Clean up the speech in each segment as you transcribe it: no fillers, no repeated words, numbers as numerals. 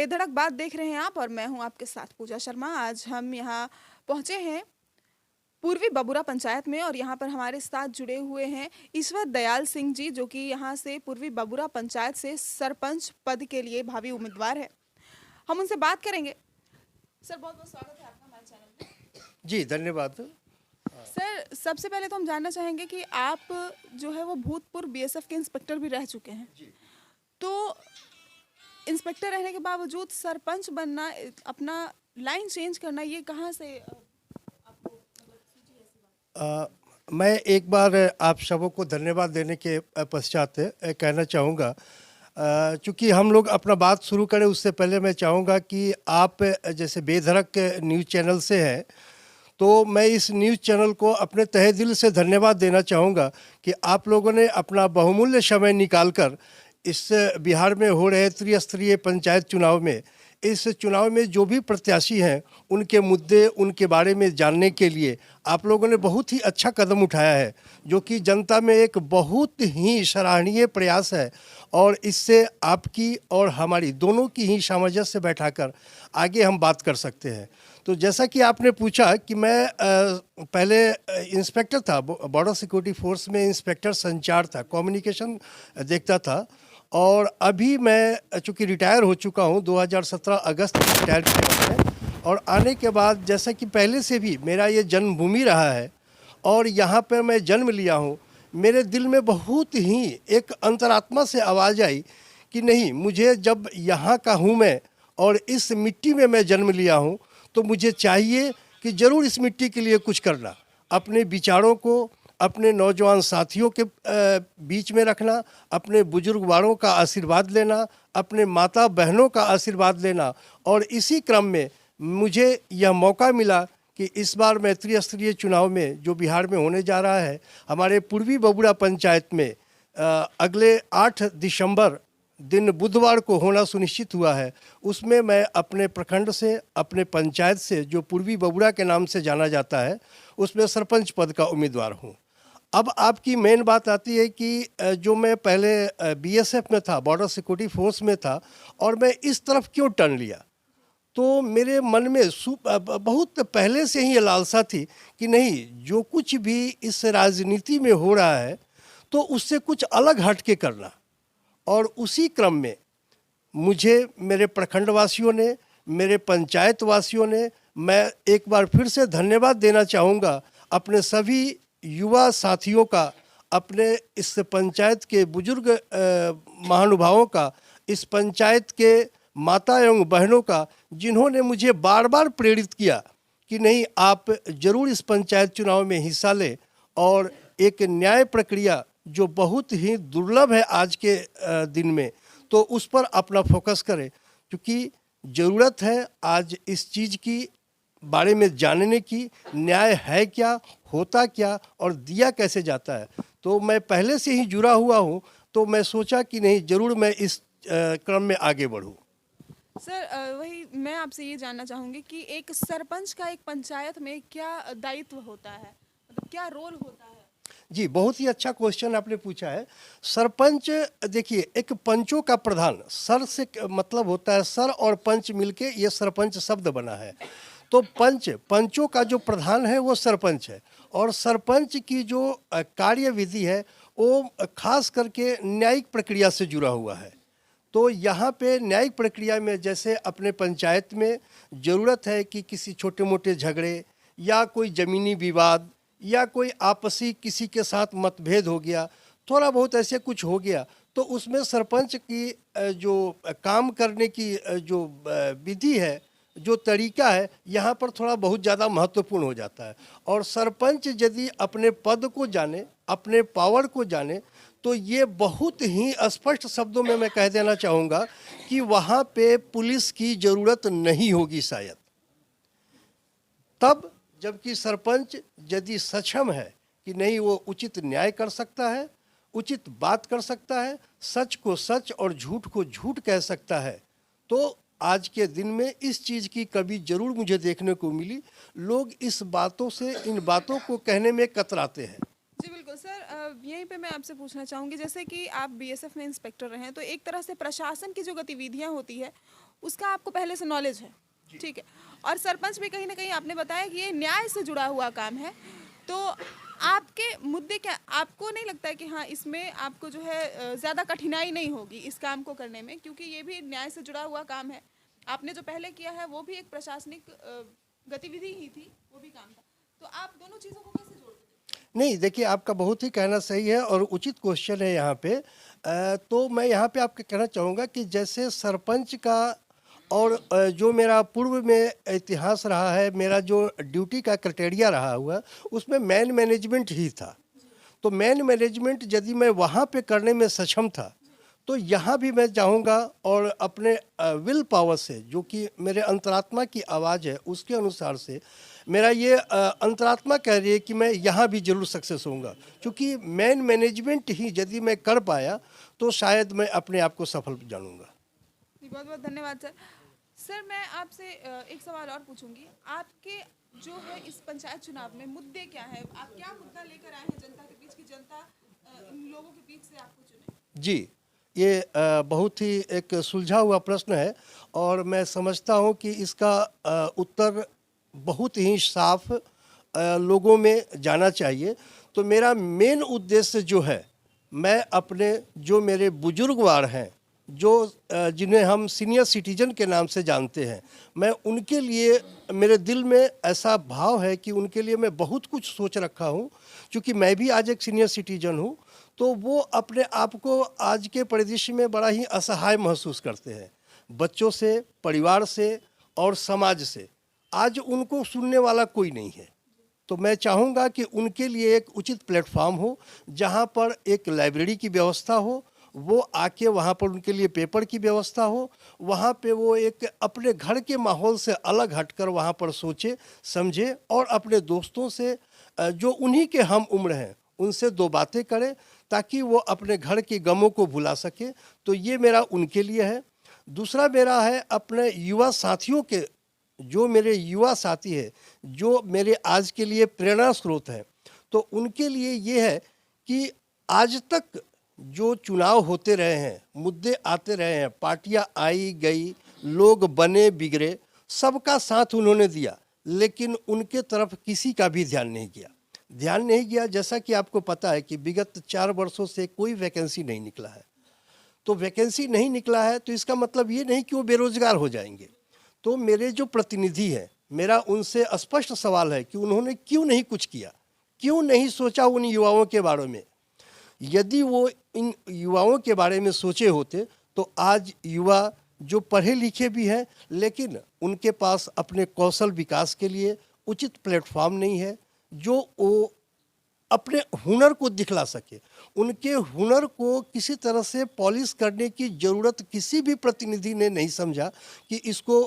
बेधड़क बात देख रहे हैं आप और मैं हूं आपके साथ पूजा शर्मा। आज हम यहाँ पहुंचे हैं पूर्वी बबुरा पंचायत में और यहाँ पर हमारे साथ जुड़े हुए हैं ईश्वर दयाल सिंह जी, जो कि यहाँ से पूर्वी बबुरा पंचायत से सरपंच पद के लिए भावी उम्मीदवार है। हम उनसे बात करेंगे। सर, बहुत बहुत स्वागत है आपका हमारे चैनल में। जी, धन्यवाद। सर, सबसे पहले तो हम जानना चाहेंगे कि आप जो है वो भूतपूर्व बीएसएफ के इंस्पेक्टर भी रह चुके हैं। तो इंस्पेक्टर रहने के बावजूद सरपंच बनना, अपना लाइन चेंज करना, ये कहाँ से आपको मतलब सूझी ऐसी बात? मैं एक बार आप सबों को धन्यवाद देने के पश्चात कहना चाहूँगा, चूँकि हम लोग अपना बात शुरू करें उससे पहले मैं चाहूँगा कि आप जैसे बेधड़क न्यूज़ चैनल से हैं, तो मैं इस न्यूज़ चैनल को अपने तहे दिल से धन्यवाद देना चाहूँगा कि आप लोगों ने अपना बहुमूल्य समय निकालकर इस बिहार में हो रहे त्रिस्तरीय पंचायत चुनाव में, इस चुनाव में जो भी प्रत्याशी हैं उनके मुद्दे, उनके बारे में जानने के लिए आप लोगों ने बहुत ही अच्छा कदम उठाया है, जो कि जनता में एक बहुत ही सराहनीय प्रयास है। और इससे आपकी और हमारी दोनों की ही सामंजस्य बैठाकर आगे हम बात कर सकते हैं। तो जैसा कि आपने पूछा कि मैं पहले इंस्पेक्टर था, बॉर्डर सिक्योरिटी फोर्स में इंस्पेक्टर संचार था, कम्युनिकेशन देखता था। और अभी मैं चूँकि रिटायर हो चुका हूँ, 2017 अगस्त में रिटायर किया मैंने। और आने के बाद जैसा कि पहले से भी मेरा ये जन्मभूमि रहा है और यहाँ पर मैं जन्म लिया हूँ, मेरे दिल में बहुत ही एक अंतरात्मा से आवाज़ आई कि नहीं, मुझे जब यहाँ का हूँ मैं और इस मिट्टी में मैं जन्म लिया हूँ, तो मुझे चाहिए कि ज़रूर इस मिट्टी के लिए कुछ करना, अपने विचारों को अपने नौजवान साथियों के बीच में रखना, अपने बुजुर्ग वालों का आशीर्वाद लेना, अपने माता बहनों का आशीर्वाद लेना। और इसी क्रम में मुझे यह मौका मिला कि इस बार मैं त्रिस्तरीय चुनाव में जो बिहार में होने जा रहा है, हमारे पूर्वी बबुरा पंचायत में अगले 8 दिसंबर दिन बुधवार को होना सुनिश्चित हुआ है। उसमें मैं अपने प्रखंड से, अपने पंचायत से, जो पूर्वी बबुरा के नाम से जाना जाता है, उसमें सरपंच पद का उम्मीदवार हूँ। अब आपकी मेन बात आती है कि जो मैं पहले बीएसएफ में था, बॉर्डर सिक्योरिटी फोर्स में था, और मैं इस तरफ क्यों टर्न लिया, तो मेरे मन में बहुत पहले से ही ये लालसा थी कि नहीं, जो कुछ भी इस राजनीति में हो रहा है तो उससे कुछ अलग हट के करना। और उसी क्रम में मुझे मेरे प्रखंड वासियों ने, मेरे पंचायत वासियों ने, मैं एक बार फिर से धन्यवाद देना चाहूँगा अपने सभी युवा साथियों का, अपने इस पंचायत के बुजुर्ग महानुभावों का, इस पंचायत के माता एवं बहनों का, जिन्होंने मुझे बार बार प्रेरित किया कि नहीं, आप जरूर इस पंचायत चुनाव में हिस्सा लें और एक न्याय प्रक्रिया जो बहुत ही दुर्लभ है आज के दिन में, तो उस पर अपना फोकस करें, क्योंकि ज़रूरत है आज इस चीज़ की बारे में जानने की, न्याय है क्या, होता क्या और दिया कैसे जाता है। तो मैं पहले से ही जुड़ा हुआ हूँ, तो मैं सोचा कि नहीं, ज़रूर मैं इस क्रम में आगे बढ़ूँ। सर, वही मैं आपसे ये जानना चाहूँगी कि एक सरपंच का एक पंचायत में क्या दायित्व होता है, मतलब क्या रोल होता है? जी, बहुत ही अच्छा क्वेश्चन आपने पूछा है। सरपंच, देखिए, एक पंचों का प्रधान, सर से मतलब होता है सर और पंच मिलके ये सरपंच शब्द बना है। तो पंचों का जो प्रधान है वो सरपंच है। और सरपंच की जो कार्य विधि है वो खास करके न्यायिक प्रक्रिया से जुड़ा हुआ है। तो यहाँ पे न्यायिक प्रक्रिया में जैसे अपने पंचायत में ज़रूरत है कि किसी छोटे मोटे झगड़े या कोई ज़मीनी विवाद या कोई आपसी किसी के साथ मतभेद हो गया, थोड़ा बहुत ऐसे कुछ हो गया, तो उसमें सरपंच की जो काम करने की जो विधि है, जो तरीका है, यहाँ पर थोड़ा बहुत ज़्यादा महत्वपूर्ण हो जाता है। और सरपंच यदि अपने पद को जाने, अपने पावर को जाने, तो ये बहुत ही स्पष्ट शब्दों में मैं कह देना चाहूँगा कि वहाँ पे पुलिस की ज़रूरत नहीं होगी शायद। तब जबकि सरपंच यदि सक्षम है कि नहीं, वो उचित न्याय कर सकता है, उचित बात कर सकता है, सच को सच और झूठ को झूठ कह सकता है, तो आज के दिन में इस चीज़ की कभी ज़रूर मुझे देखने को मिली। लोग इस बातों से, इन बातों को कहने में कतराते हैं। जी बिल्कुल सर, यहीं पे मैं आपसे पूछना चाहूँगी, जैसे कि आप बीएसएफ में इंस्पेक्टर रहे हैं, तो एक तरह से प्रशासन की जो गतिविधियाँ होती है उसका आपको पहले से नॉलेज है, ठीक है। और सरपंच भी कहीं ना कहीं आपने बताया कि ये न्याय से जुड़ा हुआ काम है, तो आपके मुद्दे क्या, आपको नहीं लगता है कि हाँ इसमें आपको जो है ज़्यादा कठिनाई नहीं होगी इस काम को करने में, क्योंकि ये भी न्याय से जुड़ा हुआ काम है। आपने जो पहले किया है वो भी एक प्रशासनिक गतिविधि ही थी, वो भी काम था, तो आप दोनों चीज़ों को कैसे जोड़ते हैं? नहीं, देखिए आपका बहुत ही कहना सही है और उचित क्वेश्चन है यहाँ पे। तो मैं यहाँ पे आपको कहना चाहूँगा कि जैसे सरपंच का और जो मेरा पूर्व में इतिहास रहा है, मेरा जो ड्यूटी का क्राइटेरिया रहा हुआ, उसमें मैन मैनेजमेंट ही था। तो मैन मैनेजमेंट यदि मैं वहाँ पे करने में सक्षम था, तो यहाँ भी मैं चाहूँगा और अपने विल पावर से, जो कि मेरे अंतरात्मा की आवाज़ है, उसके अनुसार से मेरा ये अंतरात्मा कह रही है कि मैं यहाँ भी जरूर सक्सेस होऊंगा, क्योंकि मैन मैनेजमेंट ही यदि मैं कर पाया तो शायद मैं अपने आप को सफल जानूंगा। जी, बहुत बहुत धन्यवाद सर। सर मैं आपसे एक सवाल और पूछूंगी, आपके जो है इस पंचायत चुनाव में मुद्दे क्या है, आप क्या मुद्दा लेकर आए हैं जनता के बीच की जनता इन लोगों के बीच से आपको चुने? जी, ये बहुत ही एक सुलझा हुआ प्रश्न है और मैं समझता हूँ कि इसका उत्तर बहुत ही साफ लोगों में जाना चाहिए। तो मेरा मेन उद्देश्य जो है, मैं अपने जो मेरे बुजुर्गवार हैं, जो जिन्हें हम सीनियर सिटीजन के नाम से जानते हैं, मैं उनके लिए, मेरे दिल में ऐसा भाव है कि उनके लिए मैं बहुत कुछ सोच रखा हूँ, क्योंकि मैं भी आज एक सीनियर सिटीजन हूँ। तो वो अपने आप को आज के परिदृश्य में बड़ा ही असहाय महसूस करते हैं, बच्चों से, परिवार से और समाज से। आज उनको सुनने वाला कोई नहीं है। तो मैं चाहूँगा कि उनके लिए एक उचित प्लेटफॉर्म हो, जहाँ पर एक लाइब्रेरी की व्यवस्था हो, वो आके वहाँ पर उनके लिए पेपर की व्यवस्था हो, वहाँ पे वो एक अपने घर के माहौल से अलग हटकर वहाँ पर सोचे समझे और अपने दोस्तों से जो उन्हीं के हम उम्र हैं उनसे दो बातें करें, ताकि वो अपने घर के गमों को भुला सके। तो ये मेरा उनके लिए है। दूसरा मेरा है अपने युवा साथियों के, जो मेरे युवा साथी है, जो मेरे आज के लिए प्रेरणा स्रोत हैं, तो उनके लिए ये है कि आज तक जो चुनाव होते रहे हैं, मुद्दे आते रहे हैं, पार्टियां आई गई, लोग बने बिगड़े, सबका साथ उन्होंने दिया, लेकिन उनके तरफ किसी का भी ध्यान नहीं किया। जैसा कि आपको पता है कि विगत 4 वर्षों से कोई वैकेंसी नहीं निकला है। तो वैकेंसी नहीं निकला है तो इसका मतलब ये नहीं कि वो बेरोजगार हो जाएंगे। तो मेरे जो प्रतिनिधि हैं, मेरा उनसे स्पष्ट सवाल है कि उन्होंने क्यों नहीं कुछ किया, क्यों नहीं सोचा उन युवाओं के बारे में। यदि वो इन युवाओं के बारे में सोचे होते तो आज युवा जो पढ़े लिखे भी हैं, लेकिन उनके पास अपने कौशल विकास के लिए उचित प्लेटफॉर्म नहीं है, जो वो अपने हुनर को दिखला सके। उनके हुनर को किसी तरह से पॉलिश करने की ज़रूरत किसी भी प्रतिनिधि ने नहीं समझा कि इसको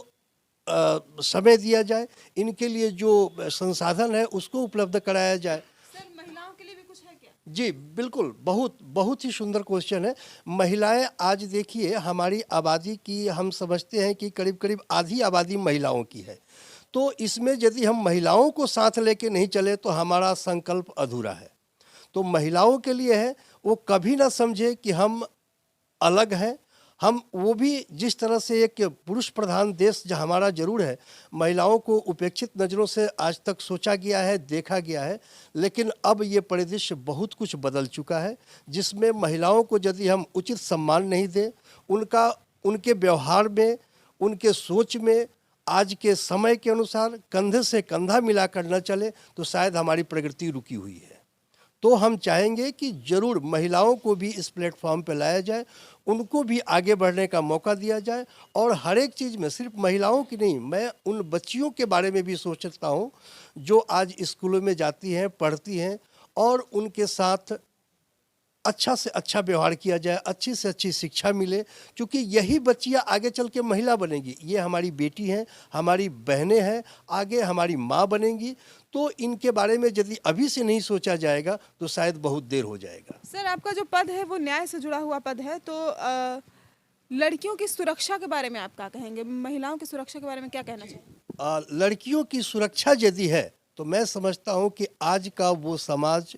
समय दिया जाए, इनके लिए जो संसाधन है उसको उपलब्ध कराया जाए। सर महिलाओं के लिए भी कुछ है क्या? जी बिल्कुल, बहुत बहुत ही सुंदर क्वेश्चन है। महिलाएं आज देखिए, हमारी आबादी की हम समझते हैं कि करीब करीब आधी आबादी महिलाओं की है। तो इसमें यदि हम महिलाओं को साथ लेके नहीं चले तो हमारा संकल्प अधूरा है। तो महिलाओं के लिए है, वो कभी ना समझे कि हम अलग हैं। हम वो भी जिस तरह से एक पुरुष प्रधान देश जो हमारा जरूर है, महिलाओं को उपेक्षित नज़रों से आज तक सोचा गया है, देखा गया है, लेकिन अब ये परिदृश्य बहुत कुछ बदल चुका है, जिसमें महिलाओं को यदि हम उचित सम्मान नहीं दें, उनके व्यवहार में, उनके सोच में आज के समय के अनुसार कंधे से कंधा मिलाकर न चले, तो शायद हमारी प्रगति रुकी हुई है। तो हम चाहेंगे कि जरूर महिलाओं को भी इस प्लेटफॉर्म पर लाया जाए, उनको भी आगे बढ़ने का मौका दिया जाए। और हर एक चीज़ में, सिर्फ महिलाओं की नहीं, मैं उन बच्चियों के बारे में भी सोचता हूँ जो आज स्कूलों में जाती हैं, पढ़ती हैं, और उनके साथ अच्छा से अच्छा व्यवहार किया जाए, अच्छी से अच्छी शिक्षा मिले, क्योंकि यही बच्चियाँ आगे चल के महिला बनेंगी। ये हमारी बेटी हैं, हमारी बहनें हैं, आगे हमारी माँ बनेंगी। तो इनके बारे में यदि अभी से नहीं सोचा जाएगा तो शायद बहुत देर हो जाएगा। सर आपका जो पद है वो न्याय से जुड़ा हुआ पद है, तो लड़कियों की सुरक्षा के बारे में आप क्या कहेंगे? महिलाओं की सुरक्षा के बारे में क्या कहना चाहिए? लड़कियों की सुरक्षा यदि है तो मैं समझता हूँ कि आज का वो समाज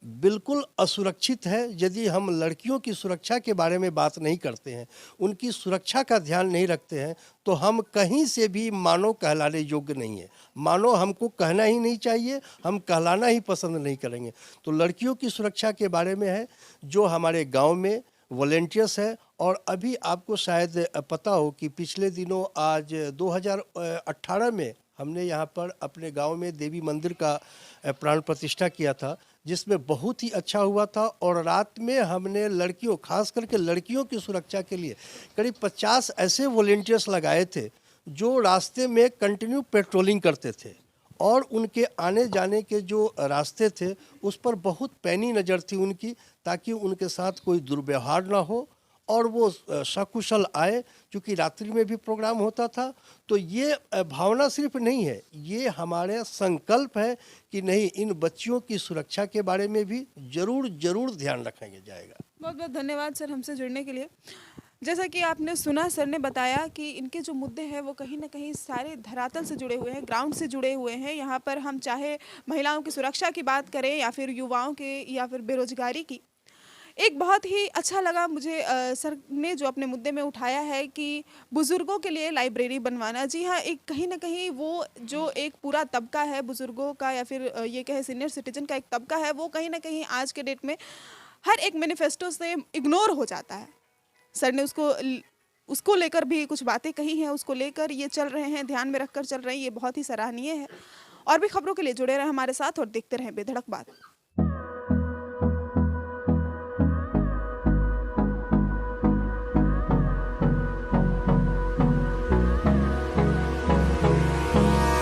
बिल्कुल असुरक्षित है यदि हम लड़कियों की सुरक्षा के बारे में बात नहीं करते हैं, उनकी सुरक्षा का ध्यान नहीं रखते हैं, तो हम कहीं से भी मानव कहलाने योग्य नहीं है। मानव हमको कहना ही नहीं चाहिए, हम कहलाना ही पसंद नहीं करेंगे। तो लड़कियों की सुरक्षा के बारे में है, जो हमारे गांव में वॉलेंटियर्स है। और अभी आपको शायद पता हो कि पिछले दिनों आज 2018 में हमने यहाँ पर अपने गांव में देवी मंदिर का प्राण प्रतिष्ठा किया था, जिसमें बहुत ही अच्छा हुआ था। और रात में हमने लड़कियों, खास करके लड़कियों की सुरक्षा के लिए करीब 50 ऐसे वॉलेंटियर्स लगाए थे जो रास्ते में कंटिन्यू पेट्रोलिंग करते थे। और उनके आने जाने के जो रास्ते थे उस पर बहुत पैनी नज़र थी उनकी, ताकि उनके साथ कोई दुर्व्यवहार ना हो और वो सकुशल आए, क्योंकि रात्रि में भी प्रोग्राम होता था। तो ये भावना सिर्फ नहीं है, ये हमारे संकल्प है कि नहीं, इन बच्चियों की सुरक्षा के बारे में भी जरूर ध्यान रखेंगे जाएगा। बहुत बहुत धन्यवाद सर हमसे जुड़ने के लिए। जैसा कि आपने सुना, सर ने बताया कि इनके जो मुद्दे हैं वो कहीं ना कहीं सारे धरातल से जुड़े हुए हैं, ग्राउंड से जुड़े हुए हैं। यहाँ पर हम चाहे महिलाओं की सुरक्षा की बात करें या फिर युवाओं के या फिर बेरोजगारी की। एक बहुत ही अच्छा लगा मुझे सर ने जो अपने मुद्दे में उठाया है कि बुज़ुर्गों के लिए लाइब्रेरी बनवाना। जी हाँ, एक कहीं न कहीं वो जो एक पूरा तबका है बुज़ुर्गों का या फिर ये कहें सीनियर सिटीज़न का एक तबका है, वो कहीं न कहीं आज के डेट में हर एक मैनिफेस्टो से इग्नोर हो जाता है। सर ने उसको लेकर भी कुछ बातें कही हैं, उसको लेकर ये चल रहे हैं, ध्यान में रखकर चल रहे हैं, ये बहुत ही सराहनीय है। और भी खबरों के लिए जुड़े रहें हमारे साथ और देखते रहें बेधड़क बात।